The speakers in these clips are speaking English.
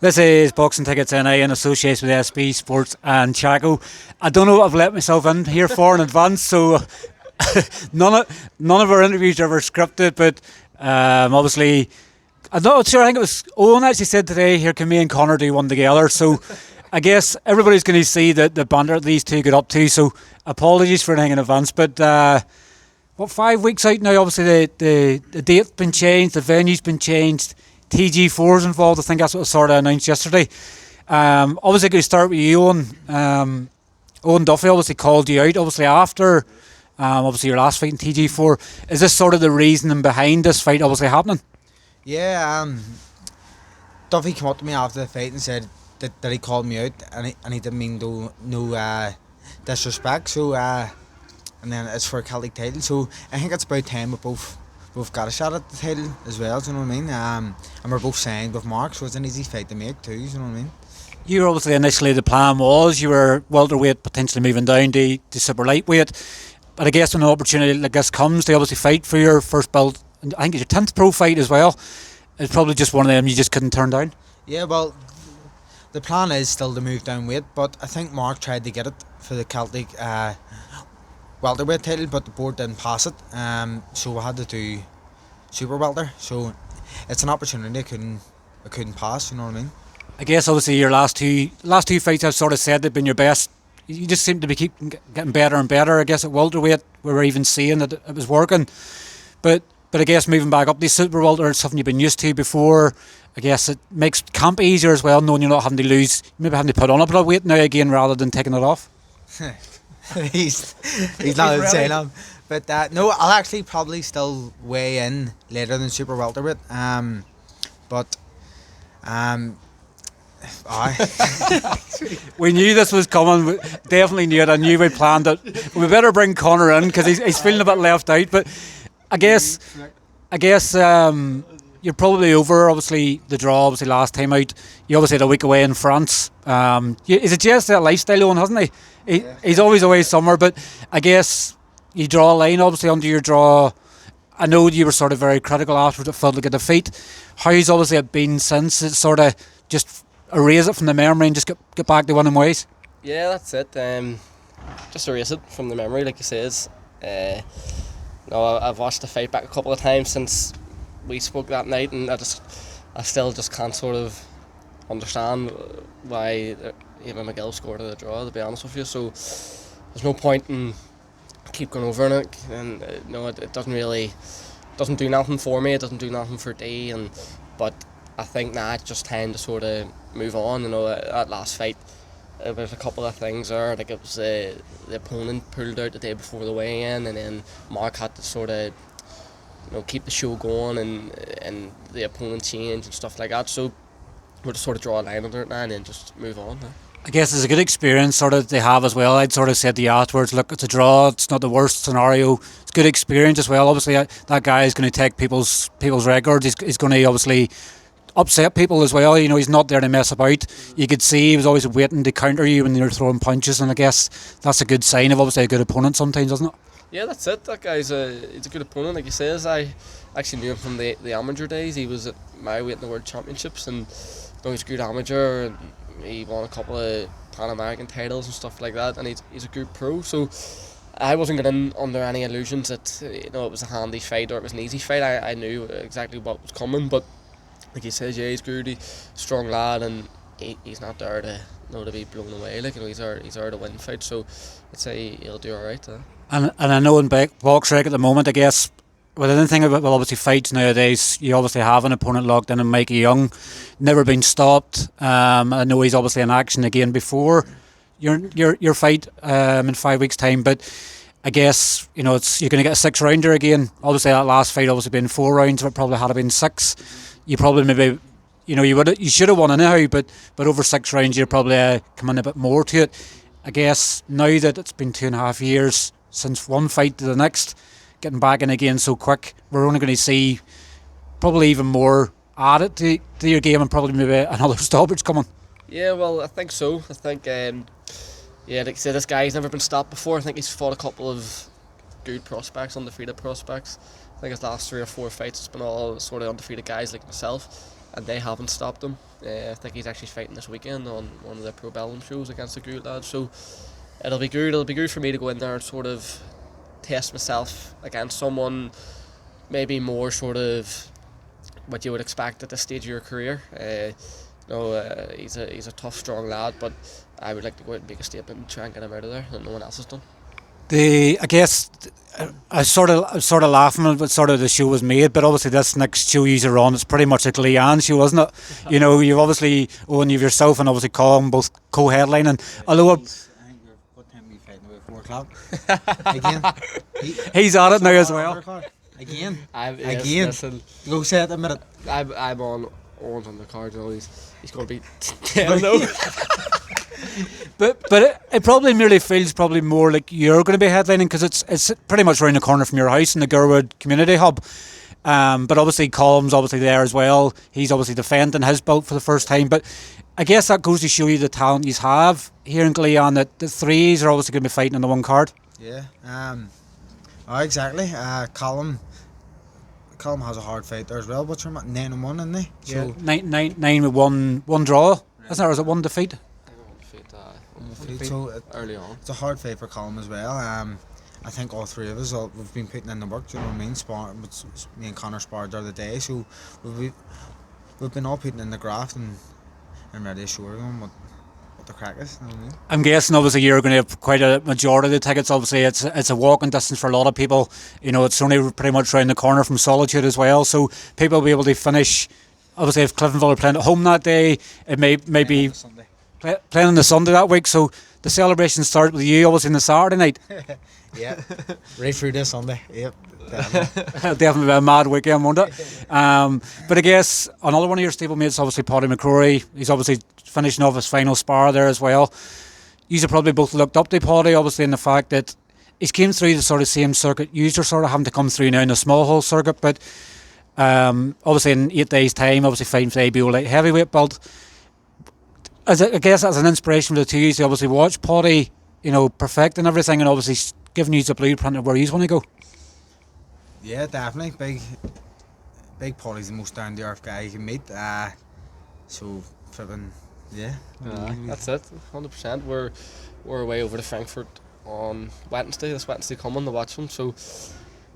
This is Boxing Tickets NI in association with SB Sports and Chaco. I don't know what I've let myself in here for in advance, so none of our interviews are ever scripted, but obviously, I'm not sure, I think it was Owen actually said today, here can me and Connor do one together, so I guess everybody's going to see the banter these two get up to, so apologies for anything in advance, but 5 weeks out now, obviously the date's been changed, the venue's been changed, TG4's involved. I think that's what was sort of announced yesterday. Obviously, going to start with you, Owen. Owen Duffy obviously called you out. Obviously, after obviously your last fight in TG4, is this sort of the reasoning behind this fight obviously happening? Yeah, Duffy came up to me after the fight and said that he called me out and he didn't mean no disrespect. So and then it's for a Celtic title. So I think it's about time we both got a shot at the title as well, do you know what I mean? And we're both signed with Mark, so it's an easy fight to make too, do you know what I mean? You were obviously initially, the plan was you were welterweight, potentially moving down to super lightweight. But I guess when an opportunity like this comes, they obviously fight for your first belt. And I think it's your 10th pro fight as well. It's probably just one of them you just couldn't turn down. Yeah, well, the plan is still to move down weight, but I think Mark tried to get it for the Celtic welterweight title, but the board didn't pass it, so we had to do super welter. So it's an opportunity I couldn't pass, you know what I mean? I guess obviously your last two fights, I've sort of said they've been your best. You just seem to be getting better and better. I guess at welterweight we were even seeing that it was working, but I guess moving back up to super welter is something you've been used to before. I guess it makes camp easier as well, knowing you're not having to lose, maybe having to put on a bit of weight now again rather than taking it off. he's not insane, but no, I'll actually probably still weigh in later than super welterweight. But we knew this was coming. We definitely knew it. I knew we planned it. We better bring Connor in because he's feeling a bit left out. But I guess you're probably over. Obviously, the draw. Obviously, last time out, you obviously had a week away in France. Is it just that lifestyle on, hasn't he? He's always away somewhere. But I guess you draw a line obviously under your draw. I know you were sort of very critical after it felt like a defeat. How's obviously it been since? It's sort of just erase it from the memory and just get back to winning ways? Yeah, that's it. Just erase it from the memory, like you says. I've watched the fight back a couple of times since we spoke that night, and I still just can't sort of understand why even McGill scored a draw, to be honest with you. So there's no point in keep going over it, and it doesn't do nothing for me. It doesn't do nothing for D, but I think now it's just time to sort of move on. That last fight, there was a couple of things there. Like it was the opponent pulled out the day before the weigh-in, and then Mark had to sort of keep the show going, and the opponent changed and stuff like that. So we'll just sort of draw a line under it now and then just move on. I guess it's a good experience sort of they have as well. I'd sort of said to you afterwards, look, it's a draw, it's not the worst scenario, it's a good experience as well. Obviously that guy is going to take people's records, he's going to obviously upset people as well. He's not there to mess about. You could see he was always waiting to counter you when you're throwing punches, and I guess that's a good sign of obviously a good opponent sometimes, isn't it? Yeah, that's it. That guy's he's a good opponent, like he says. I actually knew him from the amateur days. He was at my weight in the World Championships, and he's a good amateur, and he won a couple of Pan American titles and stuff like that, and he's a good pro. So I wasn't getting under any illusions that it was a handy fight or it was an easy fight. I knew exactly what was coming, but like he says, yeah, he's good, he's a strong lad, and he's not there to be blown away. He's there to win fights. So I'd say he'll do alright. And I know in boxing at the moment, I guess, with anything about obviously fights nowadays, you obviously have an opponent locked in, and Mikey Young, never been stopped. I know he's obviously in action again before your fight in 5 weeks' time, but I guess you're going to get a 6-rounder again. Obviously that last fight obviously been 4 rounds, but probably had it been 6. You probably maybe you should have won anyhow, but over 6 rounds you're probably come in a bit more to it. I guess now that it's been 2.5 years since one fight to the next, getting back in again so quick, we're only going to see probably even more added to your game, and probably maybe another stoppage coming. Yeah, well, I think so. I think, like I said, this guy's never been stopped before. I think he's fought a couple of good prospects, undefeated prospects. I think his last 3 or 4 fights has been all sort of undefeated guys like myself. and they haven't stopped him. I think he's actually fighting this weekend on one of the Pro Bellum shows against the good lads. So it'll be good. It'll be good for me to go in there and sort of test myself against someone maybe more sort of what you would expect at this stage of your career. He's a tough, strong lad, but I would like to go out and make a statement and try and get him out of there that no one else has done. I guess I sort of laughing at what sort of the show was made, but obviously this next show you're on, it's pretty much a Leanne show, isn't it? You know, you've obviously Owen, you've yourself and obviously Colin both co-headlining. Although What time are we fighting? About 4 o'clock? Again? he's at it now as well. Again? Yes, Again? listen, Go say it a minute. I'm on Owen's on the card. You know, he's going to be 10 though. But it probably merely feels probably more like you're going to be headlining because it's pretty much around the corner from your house in the Gurwood Community Hub. But obviously Colm's obviously there as well. He's obviously defending his belt for the first time. But I guess that goes to show you the talent you have here in Gleon, that the threes are obviously going to be fighting on the one card. Yeah. Exactly. Colm has a hard fight there as well. What's your 9-1, isn't he? So yeah, nine with one draw. Right. Isn't it? Or is it one defeat? So early on. It's a hard fight for Colm as well. I think all three of us we've been putting in the work. Do you know what I mean? Me and Connor sparred the other day, so we've been all putting in the graft and ready to show them what the crack is. You know what I mean? I'm guessing obviously you're going to have quite a majority of the tickets. Obviously it's a walking distance for a lot of people. You know, it's only pretty much around the corner from Solitude as well, so people will be able to finish. Obviously if Cliftonville are playing at home that day, it may be playing on the Sunday that week, so the celebration starts with you obviously on the Saturday night. Yeah, right through this Sunday. Yep, definitely be a mad weekend, won't it? But I guess another one of your stablemates, obviously Paddy McCrory. He's obviously finishing off his final spar there as well. You've probably both looked up to Paddy, obviously, in the fact that he's came through the sort of same circuit. You're sort of having to come through now in the small hole circuit, but obviously in 8 days' time, obviously fighting for the ABO light heavyweight belt. I guess that's an inspiration for the two of you to obviously watch Paddy, you know, perfecting everything and obviously giving you the blueprint of where you want to go. Yeah, definitely. Big Paddy's the most down to earth guy you can meet. So flipping, yeah. That's it. 100%. We're away over to Frankfurt on Wednesday. This Wednesday coming to watch him. So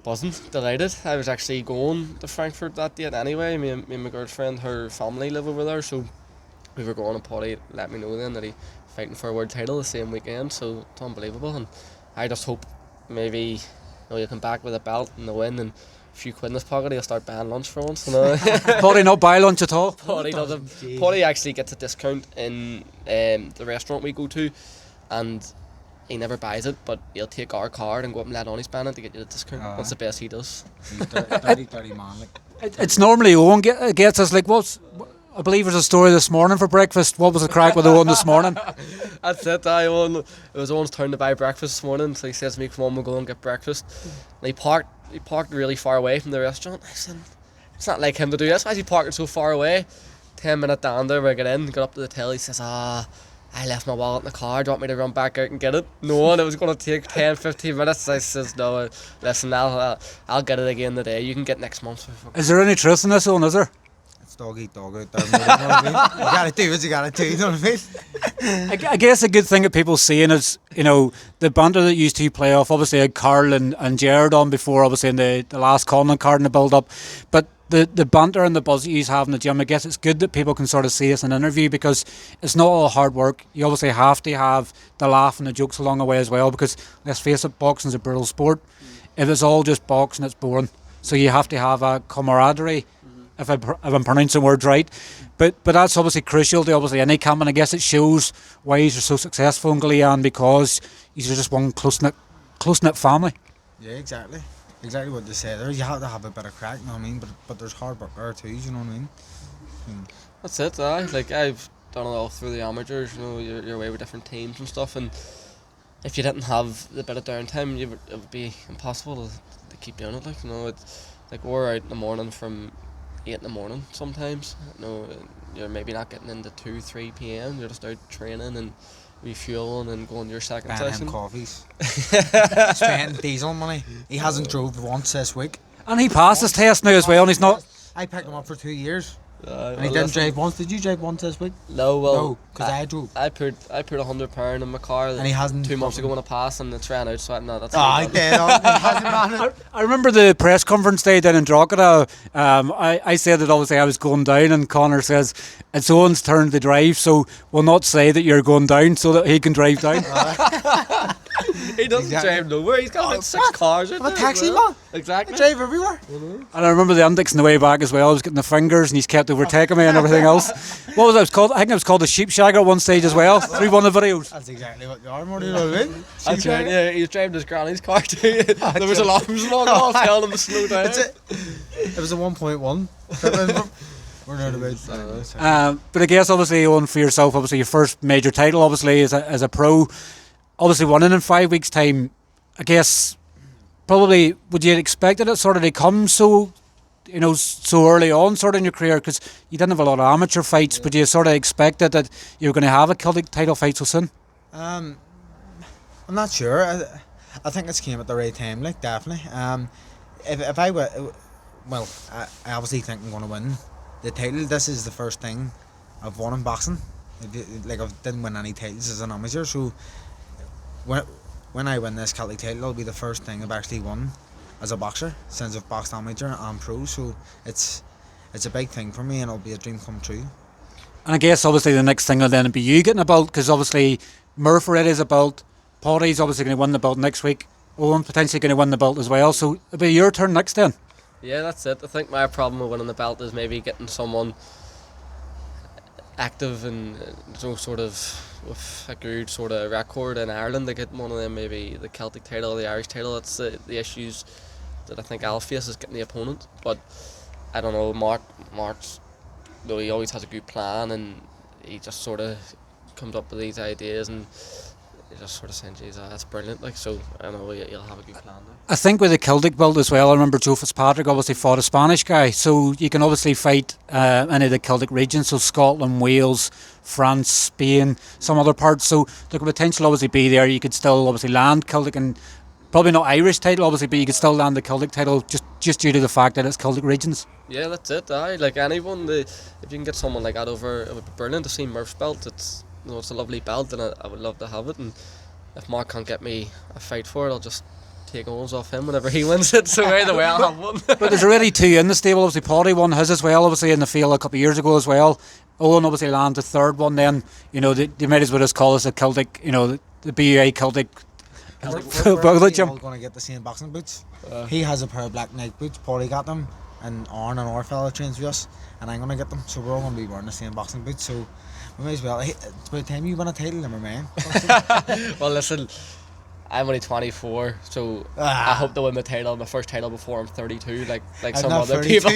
buzzing, delighted. I was actually going to Frankfurt that date anyway. Me and my girlfriend, her family live over there, so we were going, and Paddy let me know then that he fighting for a world title the same weekend, so it's unbelievable. And I just hope maybe you come back with a belt and the win and a few quid in his pocket, he'll start buying lunch for once. You know? Paddy not buy lunch at all? Paddy actually gets a discount in the restaurant we go to, and he never buys it, but he'll take our card and go up and let Onnie spend it to get you the discount. That's the best he does. He's dirty man. Like. It's normally Owen gets us like, I believe there's a story this morning for breakfast. What was the crack with Owen this morning? That's it. It was Owen's turn to buy breakfast this morning, so he says to me, "Come on, we'll go and get breakfast." And he parked really far away from the restaurant. I said, "It's not like him to do this. Why is he parking so far away?" 10 minutes down there, we get in, got up to the till. He says, I left my wallet in the car. Do you want me to run back out and get it? No, and it was going to take 10-15 minutes. I says, "No, listen, I'll get it again today. You can get next month." Is there any truth in this, Owen? Is there? Dog eat dog out there. You know what I mean? You gotta do what you gotta do. You know what I mean? I guess a good thing that people seeing is, you know, the banter that used to play off. Obviously, I had Carl and Jared on before, obviously in the last Colin card in the build up. But the banter and the buzz that you have in the gym, I guess it's good that people can sort of see us in an interview because it's not all hard work. You obviously have to have the laugh and the jokes along the way as well because let's face it, boxing's a brutal sport. If it's all just boxing, it's boring. So you have to have a camaraderie. If I'm pronouncing words right, but that's obviously crucial to obviously any camp, and I guess it shows why you're so successful in Gleon because you're just one close knit family. Yeah, exactly what they say there. You have to have a bit of crack, you know what I mean? But there's hard work there too, you know what I mean? That's it. Like I've done it all through the amateurs. You know, you're away with different teams and stuff, and if you didn't have the bit of downtime, it would be impossible to keep doing it. Like, you know, it's like we're out in the morning from 8 in the morning sometimes. You know, you're maybe not getting into 2-3 p.m. You're just out training and refueling and going to your second session. Coffees. Spending diesel money. He hasn't drove once this week. And he passed his test now as well, and he's not. I picked him up for 2 years. And he didn't drive once. Did you drive once this week? No, well, No, because I drove. I put £100 in my car. And he hasn't 2 months ago when I passed, and it's ran out. So that's. Oh, I did. He hasn't ran it. I remember the press conference day down in Drogheda. I said that obviously I was going down, and Connor says it's Owen's turn to drive, so we'll not say that you're going down so that he can drive down. He doesn't drive nowhere. He's got like 6 cars. I'm a taxi man. Exactly. I drive everywhere. And I remember the antics on the way back as well. I was getting the fingers, and he's kept overtaking me and everything else. What was it called? I think it was called the sheep shagger at one stage as well. Through one of the videos. That's exactly what you are, Marty. You know what I mean? That's right, yeah, he was driving his granny's car too. There was alarms and all, I was telling him to slow down. It was a 1.1. We're not about. But I guess obviously, Owen, for yourself, obviously your first major title, obviously as a pro, obviously winning in 5 weeks' time. I guess probably would you have expected it sort of to come so early on, sort of in your career, because you didn't have a lot of amateur fights, but you sort of expected that you were going to have a Celtic title fight so soon? I'm not sure. I think it's came at the right time, like definitely. If I were, well, I obviously think I'm going to win the title. This is the first thing I've won in boxing. Like I didn't win any titles as an amateur, so when I win this Celtic title, it'll be the first thing I've actually won as a boxer since I've boxed amateur and pro. So it's a big thing for me, and it'll be a dream come true. And I guess obviously the next thing will then be you getting a belt, because obviously Murph already is a belt. Paddy's obviously going to win the belt next week. Owen potentially going to win the belt as well. So it'll be your turn next then. Yeah, that's it. I think my problem with winning the belt is maybe getting someone active and sort of with a good sort of record in Ireland to get one of them, maybe the Celtic title or the Irish title. That's the issues that I think I'll face, is getting the opponent. But I don't know, Mark's, though he always has a good plan, and he just sort of comes up with these ideas, and you just sort of saying, geez, that's brilliant. Like, so I know he'll have a good plan there. I think with the Celtic belt as well, I remember Joe Fitzpatrick obviously fought a Spanish guy, so you can obviously fight any of the Celtic regions, so Scotland, Wales, France, Spain, some other parts, so there could potential obviously be there. You could still obviously land Celtic, and probably not Irish title obviously, but you could still land the Celtic title just due to the fact that it's Celtic regions. Yeah, that's it. Like anyone, if you can get someone like that over, it would be brilliant to see Murph's belt. It's a lovely belt, and I would love to have it. And if Mark can't get me a fight for it, I'll just take Owens off him whenever he wins it. So either way, I'll have one. But there's already 2 in the stable. Obviously, Paddy won his as well. Obviously, in the field a couple of years ago as well. Owen obviously landed the 3rd one. Then they might as well just call us a Celtic. The BUA Celtic. We're all going to get the same boxing boots. He has a pair of black Nike boots. Paddy got them, and Arn and our fella trains with us, and I'm going to get them. So we're all going to be wearing the same boxing boots. So we may as well. It's by the time you win a title, then we're man. Well, listen, I'm only 24, so I hope to win my first title before I'm 32, like some other people.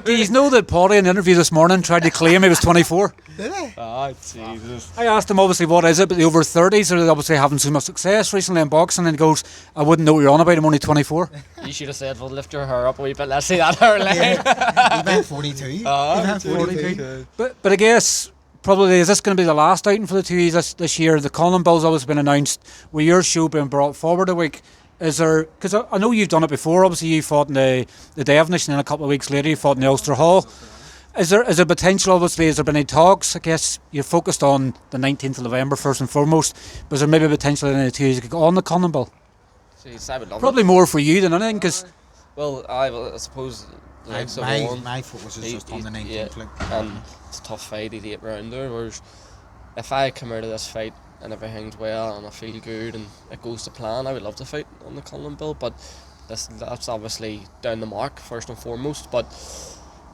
Do you know that Paddy in the interview this morning tried to claim he was 24? Did he? Oh, Jesus. I asked him obviously what is it, but the over 30s are obviously having so much success recently in boxing, and he goes, I wouldn't know what you're on about, I'm only 24. You should have said, well, lift your hair up a wee bit, let's see that hair line. He meant 42. He meant 42. But I guess probably, is this going to be the last outing for the 2Es this year? The Colin Bill's always been announced. With your show being brought forward a week, is there, because I know you've done it before, obviously you fought in the Devonish, and then a couple of weeks later you fought in the Ulster Hall. Is there potential, obviously, has there been any talks? I guess you're focused on the 19th of November first and foremost, but is there maybe potential in the 2Es to go on the Colin Bill? Jeez, I would love Probably it. more for you than anything, because... Well, I suppose... My focus is just on the 19th. And it's a tough fight, he's 8 rounder, whereas if I come out of this fight and everything's well and I feel good and it goes to plan, I would love to fight on the Colin Bill, but that's obviously down the mark first and foremost. But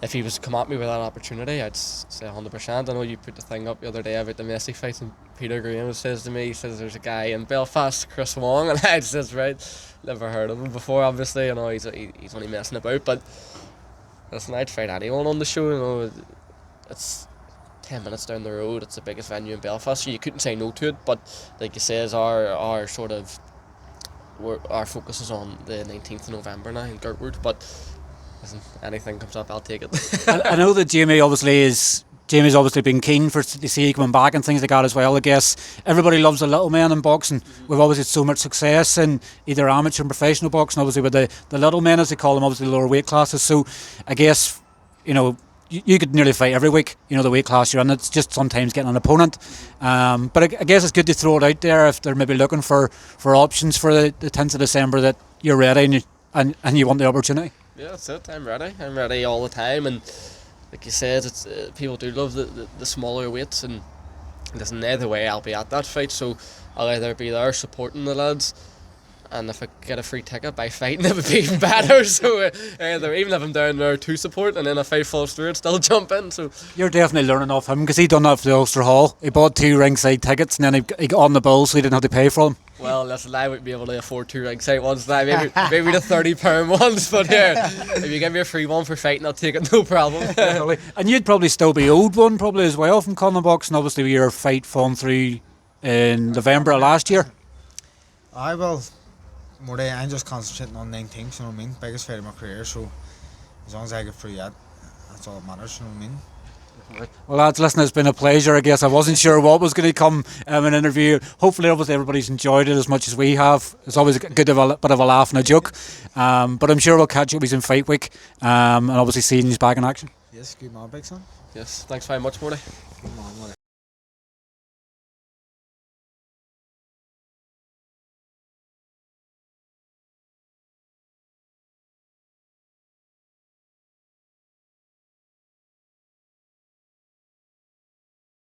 if he was to come at me with that opportunity, I'd say 100%. I know you put the thing up the other day about the Messi fight, and Peter Graham says to me, he says there's a guy in Belfast, Chris Wong, and I says, right, never heard of him before, obviously. I know he's only messing about, but listen, I'd fight anyone on the show. It's 10 minutes down the road, it's the biggest venue in Belfast, so you couldn't say no to it. But like you say, our focus is on the 19th of November now in Gertwood, but listen, anything comes up, I'll take it. I know that Jamie's obviously been keen to see you coming back and things like that as well. I guess everybody loves the little men in boxing. We've obviously had so much success in either amateur and professional boxing, obviously with the little men, as they call them, obviously lower weight classes. So I guess, you could nearly fight every week, the weight class you're in. It's just sometimes getting an opponent. But I guess it's good to throw it out there if they're maybe looking for options for the 10th of December, that you're ready and you want the opportunity. Yeah, that's it. I'm ready all the time, and like you said, it's people do love the smaller weights, and there's neither way I'll be at that fight, so I'll either be there supporting the lads, and if I get a free ticket by fighting, it would be even better. So even if I'm down there to support, and then a fight falls through, I'd still jump in. So you're definitely learning off him, because he done that for the Ulster Hall. He bought 2 ringside tickets, and then he got on the bill, so he didn't have to pay for them. Well, listen, I wouldn't be able to afford 2 ringside ones now. Maybe the £30 ones, but here, if you give me a free one for fighting, I'll take it, no problem. And you'd probably still be owed one, probably as well, from Conor Boxing, obviously with your fight falling through in November of last year. I will. Murray, I'm just concentrating on 9 things, you know what I mean? Biggest fight of my career, so as long as I get through that, that's all that matters, you know what I mean? Well, lads, listen, it's been a pleasure. I guess I wasn't sure what was going to come in an interview. Hopefully, obviously, everybody's enjoyed it as much as we have. It's always a good bit of a laugh and a joke. But I'm sure we'll catch up with in fight week, and obviously seeing you back in action. Yes, good man, big son. Yes, thanks very much, Morty. Good man, Murray.